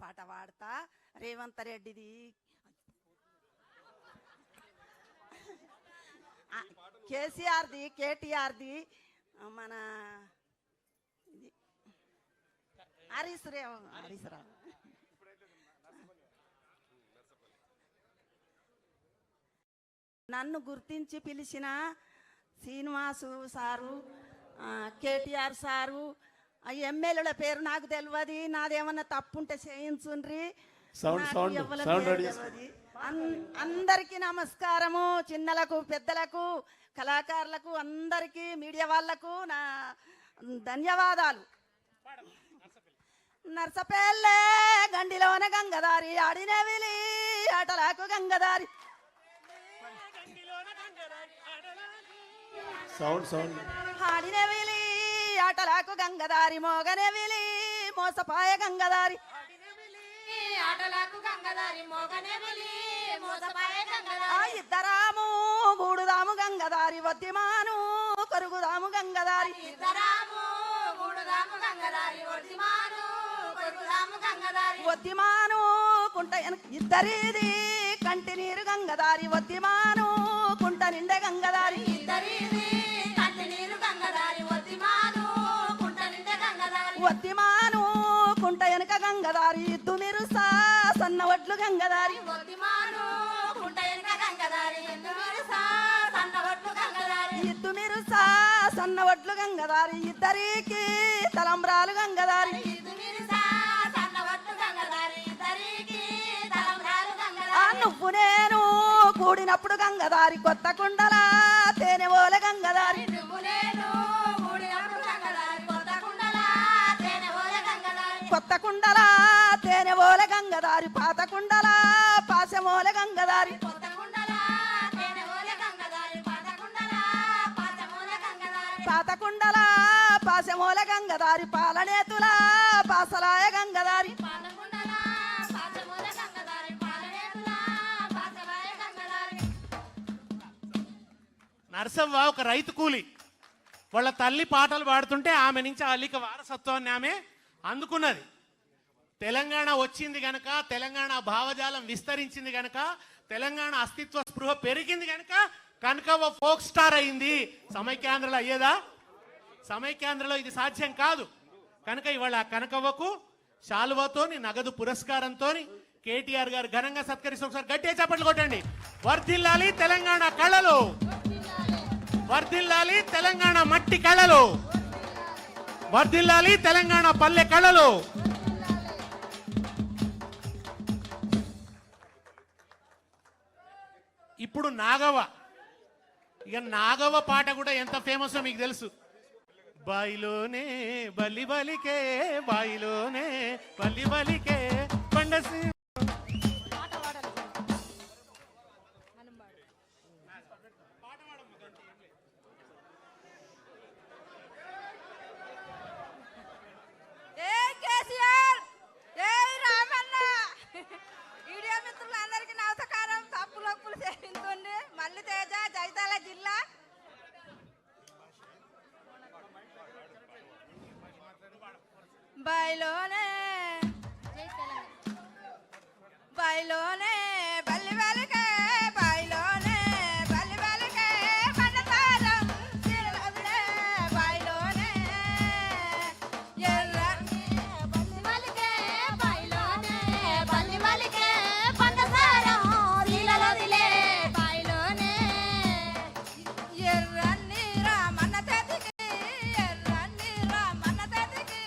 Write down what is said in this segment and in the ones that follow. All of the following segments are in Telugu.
పాట పాడతా. రేవంత్ రెడ్డిది కేసీఆర్ది కేటీఆర్ది మన హరీష్ రావు నన్ను గుర్తించి పిలిచిన శ్రీనివాసు సారు, కేటీఆర్ సారు, ఎమ్మెల్యేల పేరు నాకు తెలియదు. నాదేమన్నా తప్పుంటే చేయించుండ్రి. అందరికీ నమస్కారము. చిన్నలకు పెద్దలకు కళాకారులకు అందరికీ మీడియా వాళ్లకు నా ధన్యవాదాలు. నర్సపల్లె గండిలోన గంగదారి ఆడినవిలి ఆటలకు గంగదారి ఆడినవిలి ఆటలకు గంగదారి మోగనవిలి మోసపాయ గంగదారి ఇద్దరాము గూడుదాము గంగదారి వద్దిమాను కొరుగుదాము గంగదారి వద్దిమాను కుంట ఇద్దరిది కంటి నీరు గంగదారి వద్దిమాను కుంట నిండే గంగదారి వద్దిమాను కుంట వెనక గంగదారి ఇద్దు మీరు సన్న వడ్లు గంగదారి ఇద్దు మీరు సన్న వడ్లు గంగదారి ఇద్దరికి తలంబ్రాలు గంగదారి నువ్వు నేను కూడినప్పుడు గంగదారి కొత్త కుండల తేనె ఓల గంగదారి కొత్త కుండల తేనె ఓల గంగదారి పాత కుండల పాశమోల గంగదారి పాత కుండల పాశమోల గంగదారి పాలనేతుల పాసలాయ గంగదారి నరసవ్వ ఒక రైతు కూలి. వాళ్ళ తల్లి పాటలు పాడుతుంటే ఆమె నుంచి అల్లిక వారసత్వాన్ని ఆమె అందుకున్నది. తెలంగాణ వచ్చింది గనక, తెలంగాణ భావజాలం విస్తరించింది గనక, తెలంగాణ అస్తిత్వ స్పృహ పెరిగింది గనక కనకవ్వ ఫోక్ స్టార్ అయింది. సమైక్యాంధ్రలో అయ్యేదా? సమైక్యాంధ్రలో ఇది సాధ్యం కాదు. కనుక ఇవాళ కనకవ్వకు శాలువతోని నగదు పురస్కారంతోని కేటీఆర్ గారు ఘనంగా సత్కరిస్తూ ఒకసారి గట్టిగా చప్పట్లు కొట్టండి. వర్ధిల్లాలి తెలంగాణ కళలు, వర్ధిల్లాలి తెలంగాణ మట్టి కళలు, వర్ధిల్లాలి తెలంగాణ పల్లె కళలు. ఇప్పుడు నాగవ్వ, ఇక నాగవ్వ పాట కూడా ఎంత ఫేమస్ మీకు తెలుసు. బాయిలోనే బలి బలికే, బాయిలోనే బలి బలికే పండసి బయలోనే బయలోనే బల్లి బలికే బయలోనే బల్లి బలికే పండతారం తిరువదిలే బయలోనే ఎర్ర బల్లి బలికే బయలోనే బల్లి బలికే పండతారం తిరువదిలే బయలోనే ఎర్రని రామన్న తెతికి ఎర్రని రామన్న తెతికి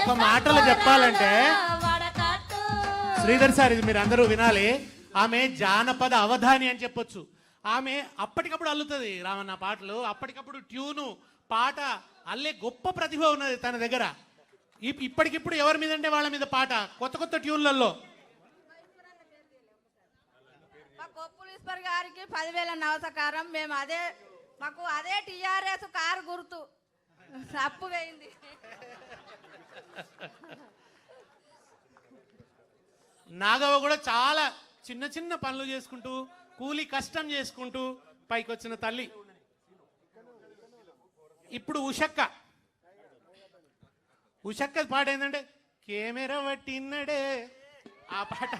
ఒక మాటలో చెప్పాలంటే వడకట్టు శ్రీధర్ సార్, ఇది మీరు అందరూ వినాలి. ఆమె జానపద అవధాని అని చెప్పొచ్చు. ఆమె అప్పటికప్పుడు అల్లుతుంది రామన్న పాటలు, అప్పటికప్పుడు ట్యూను పాట అల్లే గొప్ప ప్రతిభ ఉన్నది తన దగ్గర. ఇప్పటికిప్పుడు ఎవరి మీద అంటే వాళ్ళ మీద పాట, కొత్త కొత్త ట్యూన్లలో. మా కొప్పులీశ్వర్ గారికి 10,000 నవసకారం. మేము మాకు అదే టిఆర్ఎస్ కారు గుర్తు. తప్పు వేయింది. నాగవ్వ కూడా చాలా చిన్న చిన్న పనులు చేసుకుంటూ కూలి కష్టం చేసుకుంటూ పైకి వచ్చిన తల్లి. ఇప్పుడు ఉషక్క పాట ఏంటంటే కెమెరా పట్టిన్నడే ఆ పాట.